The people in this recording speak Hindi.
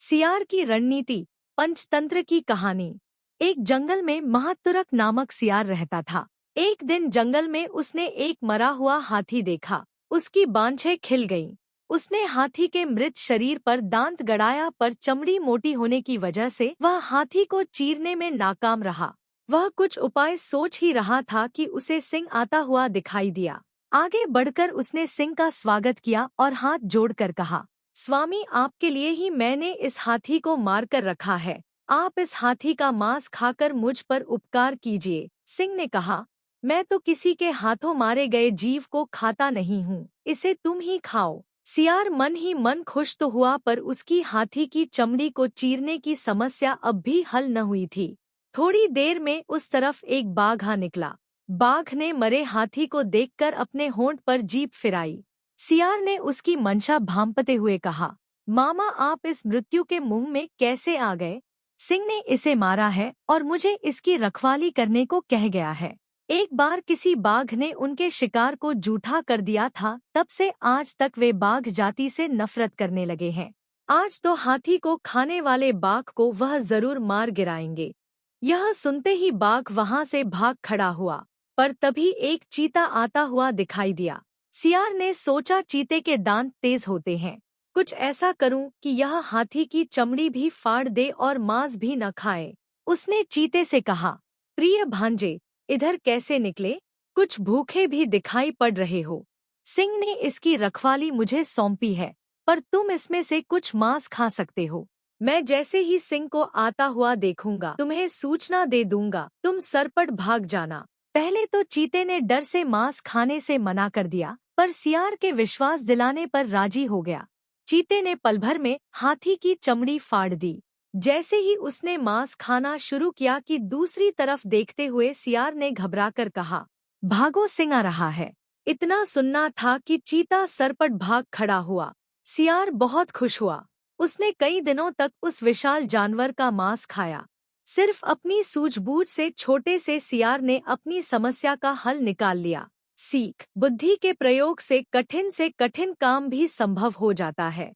सियार की रणनीति। पंचतंत्र की कहानी। एक जंगल में महातुरक नामक सियार रहता था। एक दिन जंगल में उसने एक मरा हुआ हाथी देखा। उसकी बांछें खिल गईं। उसने हाथी के मृत शरीर पर दांत गड़ाया, पर चमड़ी मोटी होने की वजह से वह हाथी को चीरने में नाकाम रहा। वह कुछ उपाय सोच ही रहा था कि उसे सिंह आता हुआ दिखाई दिया। आगे बढ़कर उसने सिंह का स्वागत किया और हाथ जोड़कर कहा, स्वामी, आपके लिए ही मैंने इस हाथी को मार कर रखा है। आप इस हाथी का मांस खाकर मुझ पर उपकार कीजिए। सिंह ने कहा, मैं तो किसी के हाथों मारे गए जीव को खाता नहीं हूँ, इसे तुम ही खाओ। सियार मन ही मन खुश तो हुआ, पर उसकी हाथी की चमड़ी को चीरने की समस्या अब भी हल न हुई थी। थोड़ी देर में उस तरफ एक बाघ आ निकला। बाघ ने मरे हाथी को देखकर अपने होंठ पर जीभ फिराई। सियार ने उसकी मंशा भांपते हुए कहा, मामा, आप इस मृत्यु के मुंह में कैसे आ गए? सिंह ने इसे मारा है और मुझे इसकी रखवाली करने को कह गया है। एक बार किसी बाघ ने उनके शिकार को जूठा कर दिया था, तब से आज तक वे बाघ जाति से नफरत करने लगे हैं। आज तो हाथी को खाने वाले बाघ को वह जरूर मार गिराएंगे। यह सुनते ही बाघ वहां से भाग खड़ा हुआ, पर तभी एक चीता आता हुआ दिखाई दिया। सियार ने सोचा, चीते के दांत तेज होते हैं, कुछ ऐसा करूं कि यह हाथी की चमड़ी भी फाड़ दे और मांस भी न खाए। उसने चीते से कहा, प्रिय भांजे, इधर कैसे निकले? कुछ भूखे भी दिखाई पड़ रहे हो। सिंह ने इसकी रखवाली मुझे सौंपी है, पर तुम इसमें से कुछ मांस खा सकते हो। मैं जैसे ही सिंह को आता हुआ देखूंगा, तुम्हें सूचना दे दूंगा, तुम सरपट भाग जाना। पहले तो चीते ने डर से मांस खाने से मना कर दिया, पर सियार के विश्वास दिलाने पर राजी हो गया। चीते ने पल भर में हाथी की चमड़ी फाड़ दी। जैसे ही उसने मांस खाना शुरू किया कि दूसरी तरफ देखते हुए सियार ने घबराकर कहा, भागो, सिंह आ रहा है। इतना सुनना था कि चीता सरपट भाग खड़ा हुआ। सियार बहुत खुश हुआ। उसने कई दिनों तक उस विशाल जानवर का मांस खाया। सिर्फ अपनी सूझबूझ से छोटे से सियार ने अपनी समस्या का हल निकाल लिया। सीख, बुद्धि के प्रयोग से कठिन काम भी संभव हो जाता है।